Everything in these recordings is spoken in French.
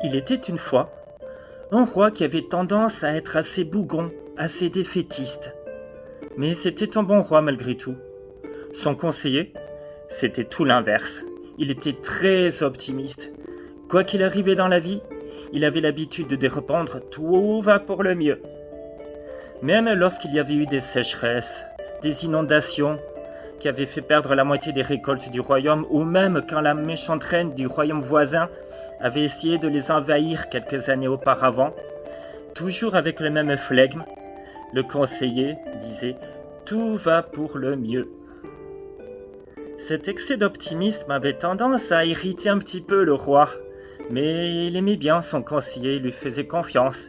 Il était une fois un roi qui avait tendance à être assez bougon, assez défaitiste. Mais c'était un bon roi malgré tout. Son conseiller, c'était tout l'inverse. Il était très optimiste. Quoi qu'il arrivait dans la vie, il avait l'habitude de répondre « tout va pour le mieux ». Même lorsqu'il y avait eu des sécheresses, des inondations qui avaient fait perdre la moitié des récoltes du royaume, ou même quand la méchante reine du royaume voisin avait essayé de les envahir quelques années auparavant, toujours avec le même flegme, le conseiller disait « tout va pour le mieux ». Cet excès d'optimisme avait tendance à irriter un petit peu le roi, mais il aimait bien son conseiller, il lui faisait confiance,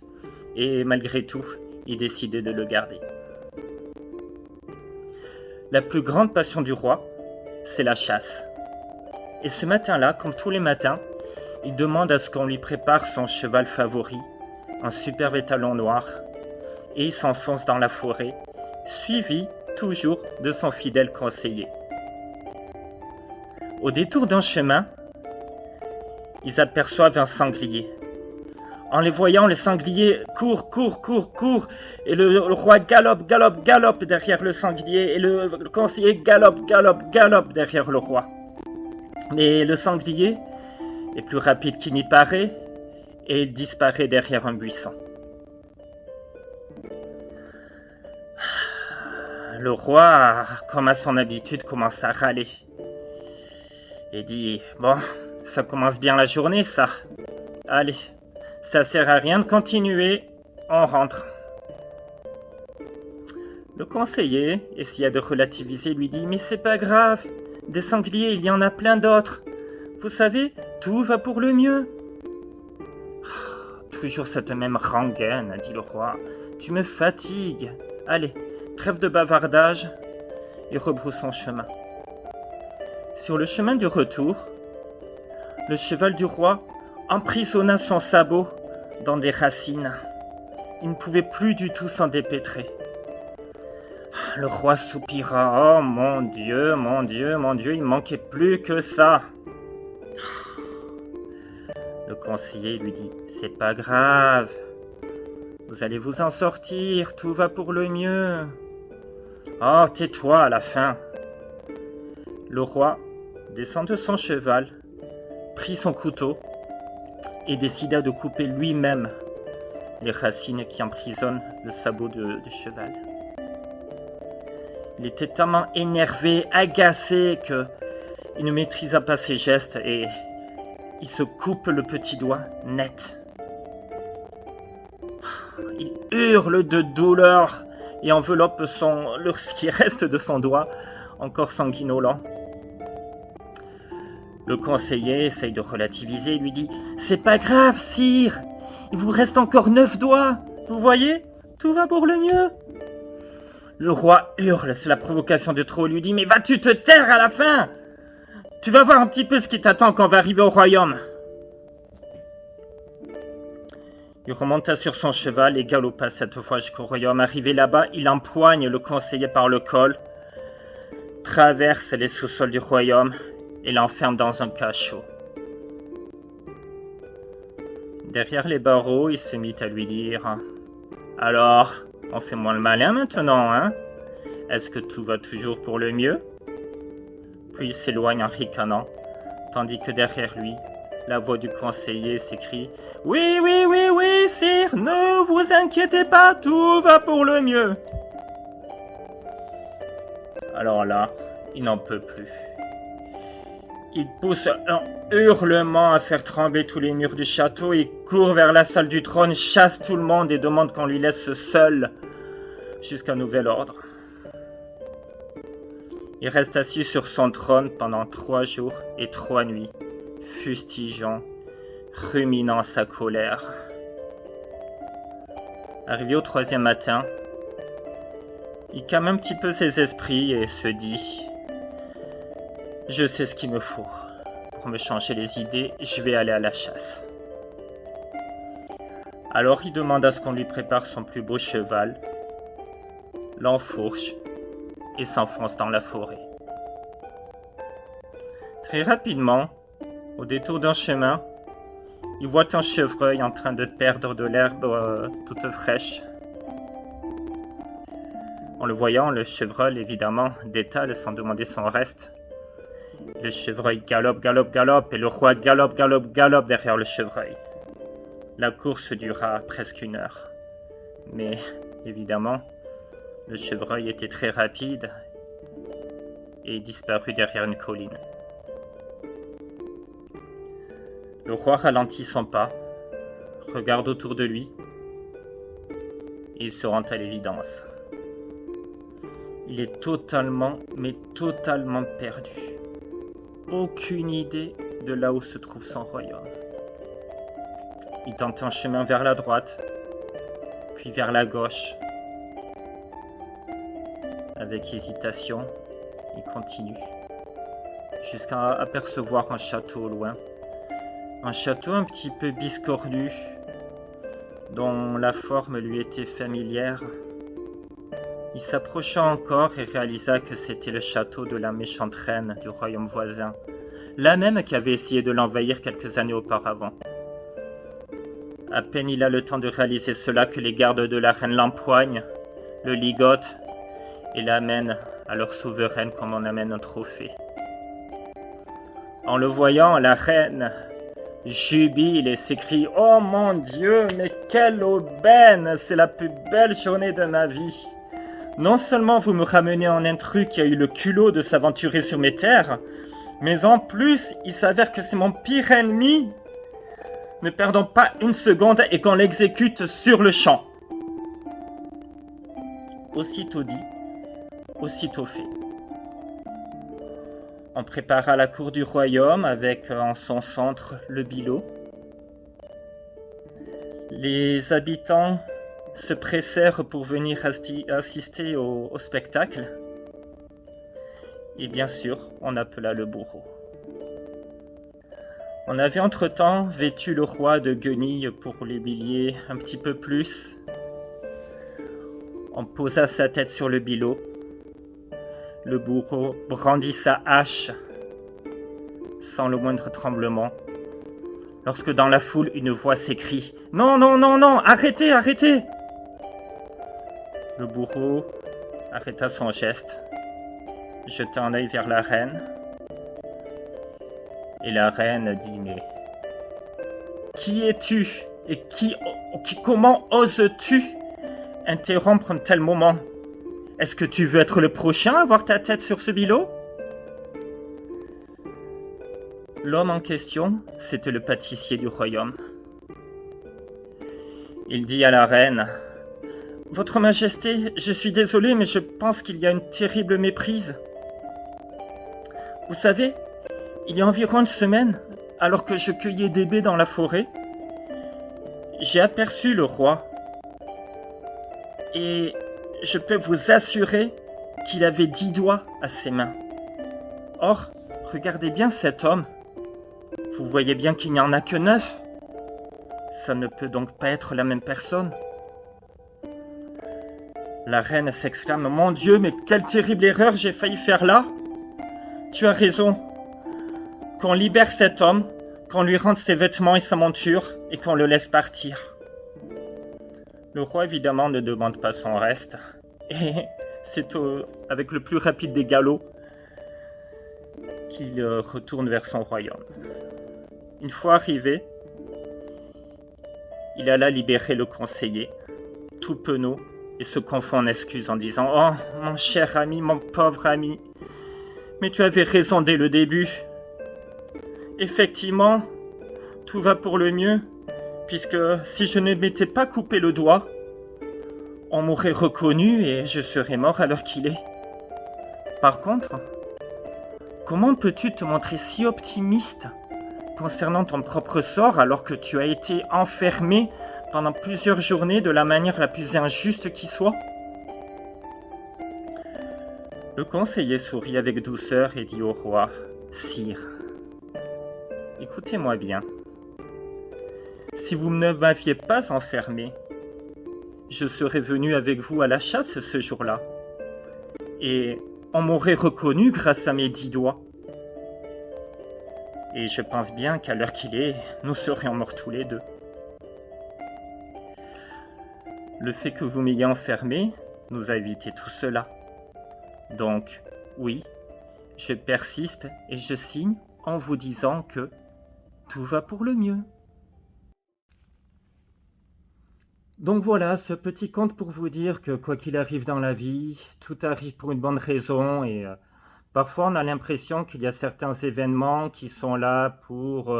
et malgré tout, il décidait de le garder. La plus grande passion du roi, c'est la chasse. Et ce matin-là, comme tous les matins, il demande à ce qu'on lui prépare son cheval favori, un superbe étalon noir, et il s'enfonce dans la forêt, suivi toujours de son fidèle conseiller. Au détour d'un chemin, ils aperçoivent un sanglier. En les voyant, le sanglier court, et le roi galope derrière le sanglier, et le conseiller galope derrière le roi. Mais le sanglier est plus rapide qu'il n'y paraît, et il disparaît derrière un buisson. Le roi, comme à son habitude, commence à râler. Et dit « Bon, ça commence bien la journée, ça. Allez, ça sert à rien de continuer, on rentre. » Le conseiller essaya de relativiser, lui dit « Mais c'est pas grave, des sangliers, il y en a plein d'autres. Vous savez, tout va pour le mieux. » Toujours cette même rengaine, dit le roi. Tu me fatigues. Allez, trêve de bavardage et rebroussons chemin. Sur le chemin du retour, le cheval du roi emprisonna son sabot dans des racines. Il ne pouvait plus du tout s'en dépêtrer. Le roi soupira. Oh mon Dieu, il manquait plus que ça. Le conseiller lui dit, c'est pas grave. Vous allez vous en sortir, tout va pour le mieux. Oh, tais-toi à la fin. Le roi descend de son cheval, prit son couteau et décida de couper lui-même les racines qui emprisonnent le sabot du cheval. Il était tellement énervé, agacé qu'il ne maîtrisa pas ses gestes et il se coupe le petit doigt net. Il hurle de douleur et enveloppe ce qui reste de son doigt, encore sanguinolent. Le conseiller essaye de relativiser et lui dit « C'est pas grave, sire, il vous reste encore 9 doigts, vous voyez, tout va pour le mieux. » Le roi hurle, c'est la provocation de trop, lui dit « Mais vas-tu te taire à la fin? Tu vas voir un petit peu ce qui t'attend quand on va arriver au royaume. » Il remonta sur son cheval et galopa cette fois jusqu'au royaume. Arrivé là-bas, il empoigne le conseiller par le col, traverse les sous-sols du royaume et l'enferme dans un cachot. Derrière les barreaux, il se mit à lui dire « Alors, on fait moins le malin maintenant, hein? Est-ce que tout va toujours pour le mieux ?» Puis il s'éloigne en ricanant, tandis que derrière lui, la voix du conseiller s'écrie « Oui, sire, ne vous inquiétez pas, tout va pour le mieux. » Alors là, il n'en peut plus. Il pousse un hurlement à faire trembler tous les murs du château et court vers la salle du trône, chasse tout le monde et demande qu'on lui laisse seul jusqu'à nouvel ordre. Il reste assis sur son trône pendant 3 jours et 3 nuits, fustigeant, ruminant sa colère. Arrivé au 3e matin, il calme un petit peu ses esprits et se dit « Je sais ce qu'il me faut. Pour me changer les idées, je vais aller à la chasse. » Alors il demande à ce qu'on lui prépare son plus beau cheval, l'enfourche et s'enfonce dans la forêt. Très rapidement, au détour d'un chemin, il voit un chevreuil en train de perdre de l'herbe toute fraîche. En le voyant, le chevreuil, évidemment, détale sans demander son reste. Le chevreuil galope, galope, galope, et le roi galope, galope, galope derrière le chevreuil. La course dura presque 1 heure. Mais, évidemment, le chevreuil était très rapide et disparut derrière une colline. Le roi ralentit son pas, regarde autour de lui, et il se rend à l'évidence. Il est totalement, mais totalement perdu. Aucune idée de là où se trouve son royaume. Il tente un chemin vers la droite, puis vers la gauche. Avec hésitation, il continue, jusqu'à apercevoir un château au loin. Un château un petit peu biscornu, dont la forme lui était familière. Il s'approcha encore et réalisa que c'était le château de la méchante reine du royaume voisin, la même qui avait essayé de l'envahir quelques années auparavant. À peine il a le temps de réaliser cela que les gardes de la reine l'empoignent, le ligotent et l'amènent à leur souveraine comme on amène un trophée. En le voyant, la reine jubile et s'écrie « Oh mon Dieu, mais quelle aubaine! C'est la plus belle journée de ma vie! Non seulement vous me ramenez un intrus qui a eu le culot de s'aventurer sur mes terres, mais en plus, il s'avère que c'est mon pire ennemi! Ne perdons pas 1 seconde et qu'on l'exécute sur le champ! » Aussitôt dit, aussitôt fait. On prépara la cour du royaume avec en son centre le bilot. Les habitants se pressèrent pour venir assister au spectacle. Et bien sûr, on appela le bourreau. On avait entre-temps vêtu le roi de guenilles pour l'humilier un petit peu plus. On posa sa tête sur le bilot. Le bourreau brandit sa hache sans le moindre tremblement, lorsque dans la foule une voix s'écrie « Non, non, non, non, arrêtez, arrêtez !» Le bourreau arrêta son geste, jeta un œil vers la reine, et la reine dit « Mais qui es-tu et comment oses-tu interrompre un tel moment ? Est-ce que tu veux être le prochain à avoir ta tête sur ce bilot ?» L'homme en question, c'était le pâtissier du royaume. Il dit à la reine « Votre Majesté, je suis désolé, mais je pense qu'il y a une terrible méprise. Vous savez, il y a environ 1 semaine, alors que je cueillais des baies dans la forêt, j'ai aperçu le roi. Et je peux vous assurer qu'il avait 10 doigts à ses mains. Or, regardez bien cet homme. Vous voyez bien qu'il n'y en a que 9. Ça ne peut donc pas être la même personne. » La reine s'exclame « Mon Dieu, mais quelle terrible erreur j'ai failli faire là ! Tu as raison. Qu'on libère cet homme, qu'on lui rende ses vêtements et sa monture, et qu'on le laisse partir. » Le roi, évidemment, ne demande pas son reste. Et c'est avec le plus rapide des galops qu'il retourne vers son royaume. Une fois arrivé, il alla libérer le conseiller, tout penaud, et se confond en excuses en disant « Oh, mon cher ami, mon pauvre ami, mais tu avais raison dès le début. Effectivement, tout va pour le mieux, puisque si je ne m'étais pas coupé le doigt, on m'aurait reconnu et je serais mort à l'heure qu'il est. Par contre, comment peux-tu te montrer si optimiste concernant ton propre sort alors que tu as été enfermé pendant plusieurs journées de la manière la plus injuste qui soit ? » Le conseiller sourit avec douceur et dit au roi « Sire, écoutez-moi bien. Si vous ne m'aviez pas enfermé, je serais venu avec vous à la chasse ce jour-là. Et on m'aurait reconnu grâce à mes 10 doigts. Et je pense bien qu'à l'heure qu'il est, nous serions morts tous les deux. Le fait que vous m'ayez enfermé nous a évité tout cela. Donc, oui, je persiste et je signe en vous disant que tout va pour le mieux. Donc voilà, ce petit conte pour vous dire que quoi qu'il arrive dans la vie, tout arrive pour une bonne raison et parfois on a l'impression qu'il y a certains événements qui sont là pour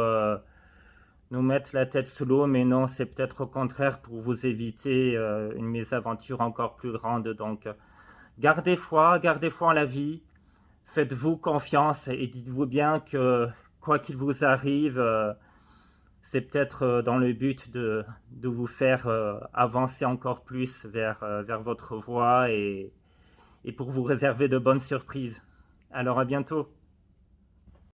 nous mettre la tête sous l'eau, mais non, c'est peut-être au contraire pour vous éviter une mésaventure encore plus grande. Donc gardez foi en la vie, faites-vous confiance et dites-vous bien que quoi qu'il vous arrive, c'est peut-être dans le but de vous faire avancer encore plus vers votre voie et pour vous réserver de bonnes surprises. Alors à bientôt.